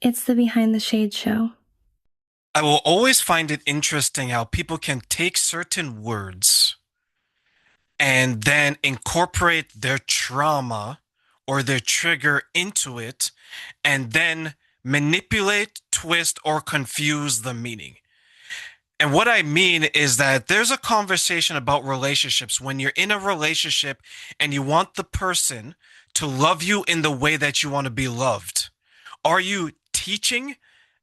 It's the Behind the Shade show. I will always find it interesting how people can take certain words and then incorporate their trauma or their trigger into it and then manipulate, twist, or confuse the meaning. And what I mean is that there's a conversation about relationships when you're in a relationship and you want the person to love you in the way that you want to be loved. Are you teaching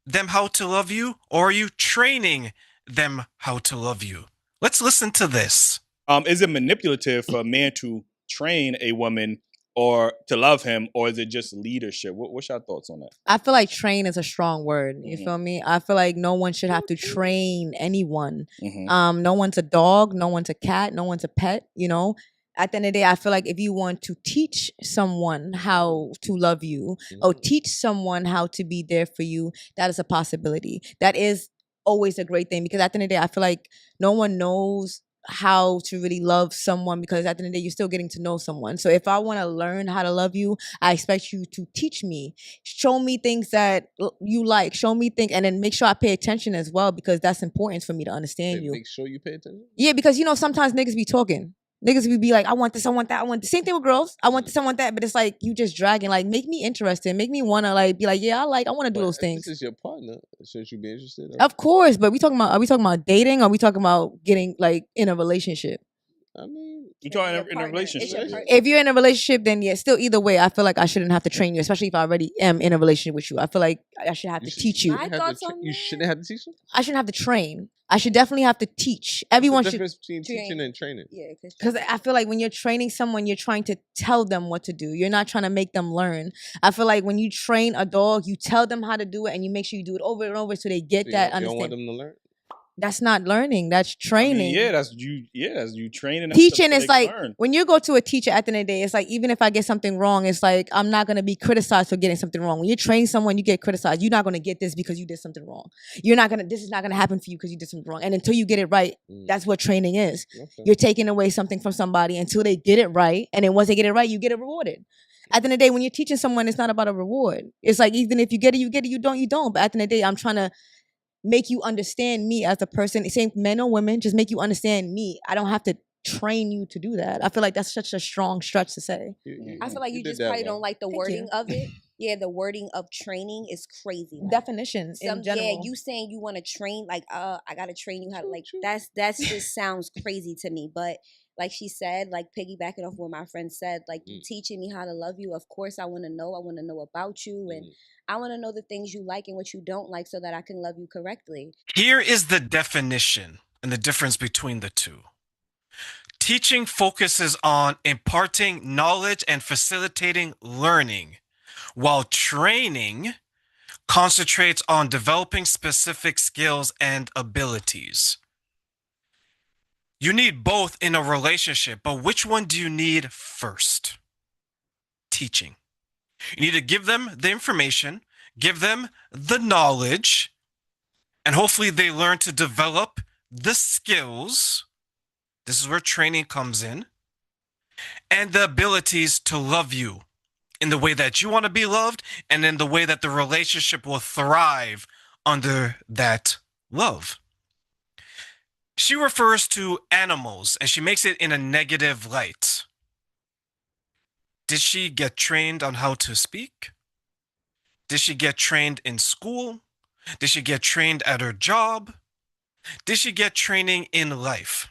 them how to love you, or are you training them how to love you? Let's listen to this. Is it manipulative for a man to train a woman or to love him, or is it just leadership? What's your thoughts on that? I feel like train is a strong word. You Mhm. feel me? I feel like no one should have to train anyone. Mhm. No one's a dog, no one's a cat, no one's a pet, you know? At the end of the day, I feel like if you want to teach someone how to love you or teach someone how to be there for you, that is a possibility. That is always a great thing because at the end of the day, I feel like no one knows how to really love someone because at the end of the day, you're still getting to know someone. So if I want to learn how to love you, I expect you to teach me, show me things that you like, show me things, and then make sure I pay attention as well because that's important for me to understand you. Make sure you pay attention. Yeah, because sometimes niggas be talking. Niggas would be like, I want this, I want that, I want the same thing with girls. I want this, I want that, but it's like you just dragging. Like, make me interested, make me wanna like be like, yeah, I want to do those things. This is your partner. Shouldn't you be interested? Of course, but are we talking about dating? Or are we talking about getting like in a relationship? I mean, You talking in a relationship? If you're in a relationship, then yeah, still either way, I feel like I shouldn't have to train you, especially if I already am in a relationship with you. I feel like I should have to teach you. You shouldn't have to teach them. I shouldn't have to train. I should definitely have to teach. Everyone What's the should. difference between teaching and training? Yeah, because I feel like when you're training someone, you're trying to tell them what to do. You're not trying to make them learn. I feel like when you train a dog, you tell them how to do it, and you make sure you do it over and over so they get that You don't want understanding. them to learn. That's not learning. That's training. Yeah, that's you. Yeah, that's you training. Them Teaching so is they can like learn. when you go to a teacher at the end of the day, it's like even if I get something wrong, it's like I'm not gonna be criticized for getting something wrong. When you train someone, you get criticized. You're not gonna get this because you did something wrong. This is not gonna happen for you because you did something wrong. And until you get it right, that's what training is. Okay. You're taking away something from somebody until they get it right. And then once they get it right, you get it rewarded. At the end of the day, when you're teaching someone, it's not about a reward. It's like even if you get it, you get it, you don't, you don't. But at the end of the day, I'm trying to make you understand me as a person, same men or women, just make you understand me. I don't have to train you to do that. I feel like that's such a strong stretch to say. I feel like you did just that probably well. don't like the Thank wording you. of it. Yeah, the wording of training is crazy. Like, Definitions in general. yeah, you saying you want to train, like, I gotta train you how to, like, that's just sounds crazy to me. But like she said, like piggybacking off what my friend said, like you teaching me how to love you. Of course, I want to know. I want to know about you, and I want to know the things you like and what you don't like, so that I can love you correctly. Here is the definition and the difference between the two. Teaching focuses on imparting knowledge and facilitating learning, while training concentrates on developing specific skills and abilities. You need both in a relationship, but which one do you need first? Teaching. You need to give them the information, give them the knowledge, and hopefully they learn to develop the skills. This is where training comes in, and the abilities to love you in the way that you want to be loved and in the way that the relationship will thrive under that love. She refers to animals and she makes it in a negative light. Did she get trained on how to speak? Did she get trained in school? Did she get trained at her job? Did she get training in life?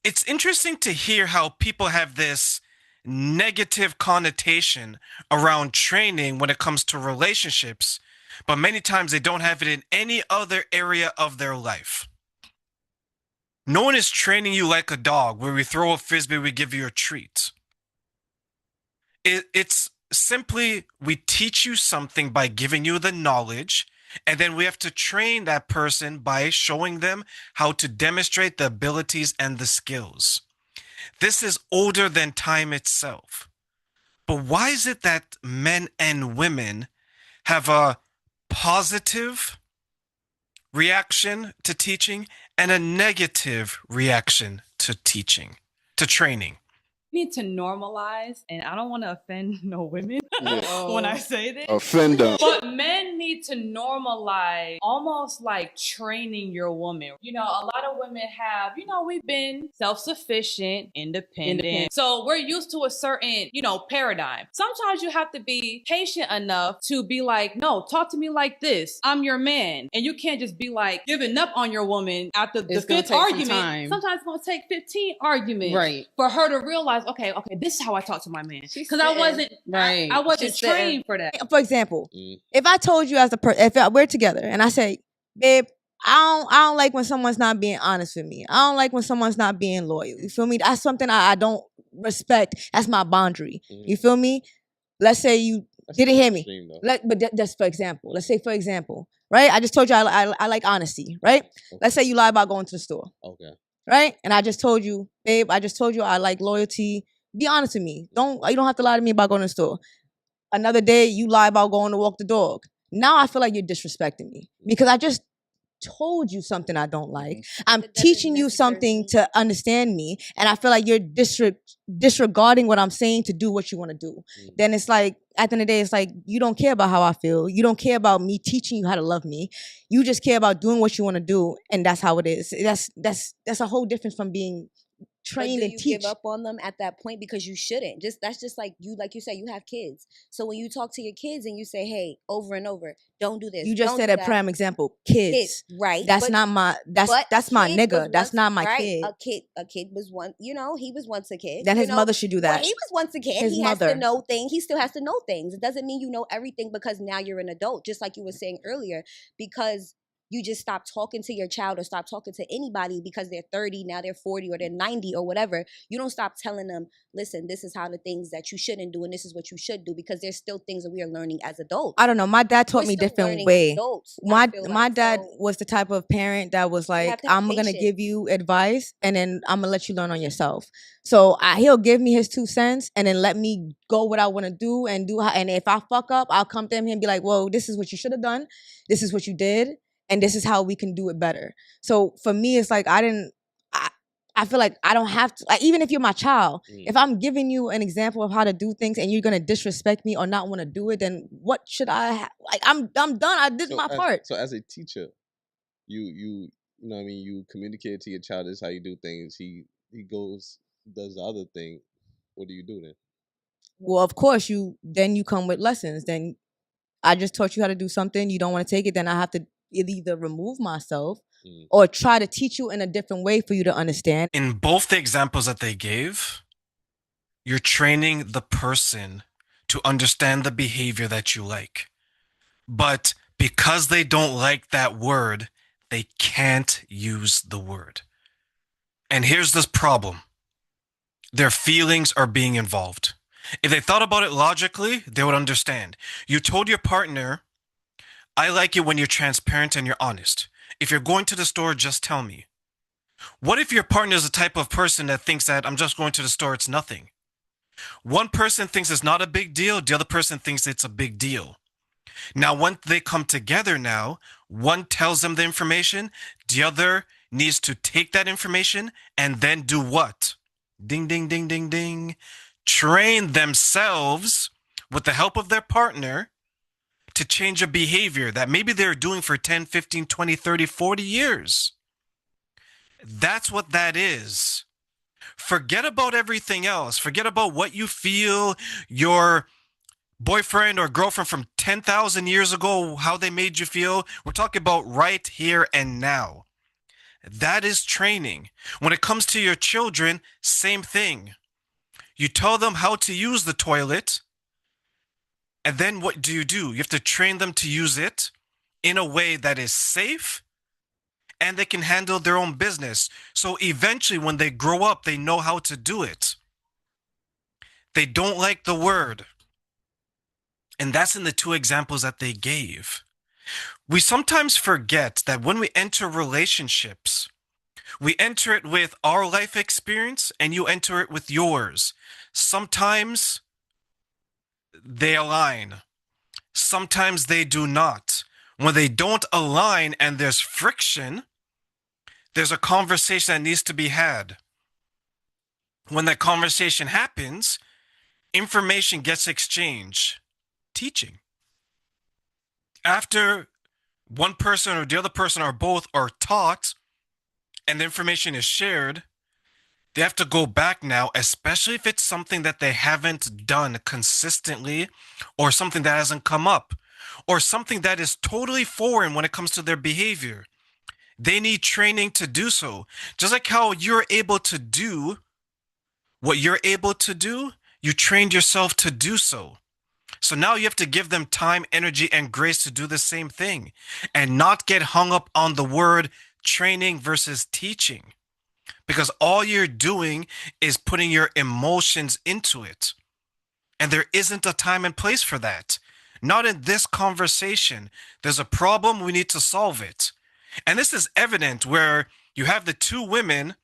It's interesting to hear how people have this negative connotation around training when it comes to relationships, but many times they don't have it in any other area of their life. No one is training you like a dog where we throw a frisbee, we give you a treat. It's simply we teach you something by giving you the knowledge, and then we have to train that person by showing them how to demonstrate the abilities and the skills. This is older than time itself. But why is it that men and women have a positive reaction to teaching and a negative reaction to teaching, to training? need to normalize, and I don't want to offend no women when I say this, Offend them. but men need to normalize almost like training your woman. You know, a lot of women have, you know, we've been self-sufficient, independent. So we're used to a certain, you know, paradigm. Sometimes you have to be patient enough to be like, no, talk to me like this. I'm your man. And you can't just be like giving up on your woman after the fifth argument. Sometimes it's going to take 15 arguments for her to realize, okay, this is how I talk to my man. Because I wasn't I wasn't trained for that. For example, if I told you as a person, we're together and I say, babe, I don't like when someone's not being honest with me. I don't like when someone's not being loyal. You feel me? That's something I don't respect. That's my boundary. You feel me? Let's say you didn't hear me. Just for example. Let's say for example, right? I just told you I like honesty, right? Okay. Let's say you lie about going to the store. Okay. Right? And I just told you, babe, I like loyalty. Be honest with me. You don't have to lie to me about going to the store. Another day, you lie about going to walk the dog. Now I feel like you're disrespecting me because I just told you something I don't like. I'm teaching you something to understand me, and I feel like you're disregarding what I'm saying to do what you want to do. Then it's like, at the end of the day, it's like, you don't care about how I feel. You don't care about me teaching you how to love me. You just care about doing what you want to do, and that's how it is. That's a whole difference from being trained and teach. Do you give up on them at that point? Because you shouldn't. That's just like you said, you have kids. So when you talk to your kids and you say, hey, over and over, don't do this. You just said a prime example. Kids. Right. That's not my that's my nigga. That's not my kid. A kid was one, you know, he was once a kid. Then his mother should do that. Well, he was once a kid. He has to know things. He still has to know things. It doesn't mean you know everything because now you're an adult, just like you were saying earlier, because you just stop talking to your child or stop talking to anybody because they're 30, now they're 40 or they're 90 or whatever. You don't stop telling them, listen, this is how the things that you shouldn't do and this is what you should do, because there's still things that we are learning as adults. I don't know. My dad taught me different way. My dad was the type of parent that was like, I'm going to give you advice and then I'm going to let you learn on yourself. So he'll give me his 2 cents and then let me go what I want to do and and if I fuck up, I'll come to him and be like, whoa, this is what you should have done. This is what you did. And this is how we can do it better. So for me, it's like, I feel like I don't have to, like, even if you're my child, if I'm giving you an example of how to do things and you're going to disrespect me or not want to do it, then what should I like, I'm done. I did my part. So as a teacher, you know what I mean, you communicate to your child, this is how you do things. He goes, does the other thing. What do you do then? Well, of course, you come with lessons. Then I just taught you how to do something. You don't want to take it. Then I have to either remove myself or try to teach you in a different way for you to understand. In both the examples that they gave, you're training the person to understand the behavior that you like. But because they don't like that word, they can't use the word. And here's this problem. Their feelings are being involved. If they thought about it logically, they would understand. You told your partner, I like it when you're transparent and you're honest. If you're going to the store, just tell me. What if your partner is the type of person that thinks that I'm just going to the store, it's nothing? One person thinks it's not a big deal, the other person thinks it's a big deal. Now, when they come together now, one tells them the information, the other needs to take that information and then do what? Ding, ding, ding, ding, ding. Train themselves with the help of their partner to change a behavior that maybe they're doing for 10, 15, 20, 30, 40 years. That's what that is. Forget about everything else. Forget about what you feel your boyfriend or girlfriend from 10,000 years ago, how they made you feel. We're talking about right here and now. That is training. When it comes to your children, same thing. You tell them how to use the toilet. And then what do? You have to train them to use it in a way that is safe and they can handle their own business. So eventually when they grow up, they know how to do it. They don't like the word. And that's in the 2 examples that they gave. We sometimes forget that when we enter relationships, we enter it with our life experience and you enter it with yours. Sometimes they align. Sometimes they do not. When they don't align and there's friction, there's a conversation that needs to be had. When that conversation happens, information gets exchanged. Teaching. After one person or the other person or both are taught and the information is shared, they have to go back now, especially if it's something that they haven't done consistently or something that hasn't come up or something that is totally foreign when it comes to their behavior. They need training to do so. Just like how you're able to do what you're able to do, you trained yourself to do so. So now you have to give them time, energy, and grace to do the same thing and not get hung up on the word training versus teaching. Because all you're doing is putting your emotions into it. And there isn't a time and place for that. Not in this conversation. There's a problem, we need to solve it. And this is evident where you have the two women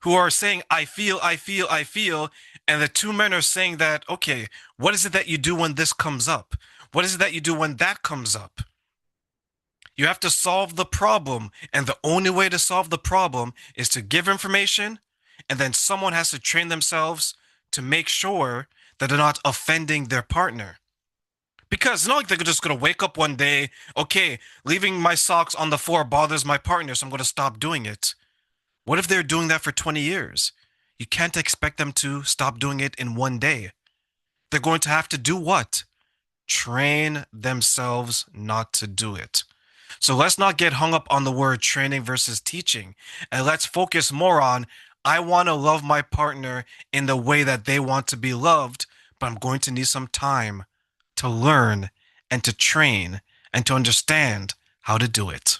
who are saying, I feel, I feel, I feel. And the two men are saying that, okay, what is it that you do when this comes up? What is it that you do when that comes up? You have to solve the problem. And the only way to solve the problem is to give information. And then someone has to train themselves to make sure that they're not offending their partner. Because it's not like they're just going to wake up one day, okay, leaving my socks on the floor bothers my partner, so I'm going to stop doing it. What if they're doing that for 20 years? You can't expect them to stop doing it in one day. They're going to have to do what? Train themselves not to do it. So let's not get hung up on the word training versus teaching. And let's focus more on, I want to love my partner in the way that they want to be loved, but I'm going to need some time to learn and to train and to understand how to do it.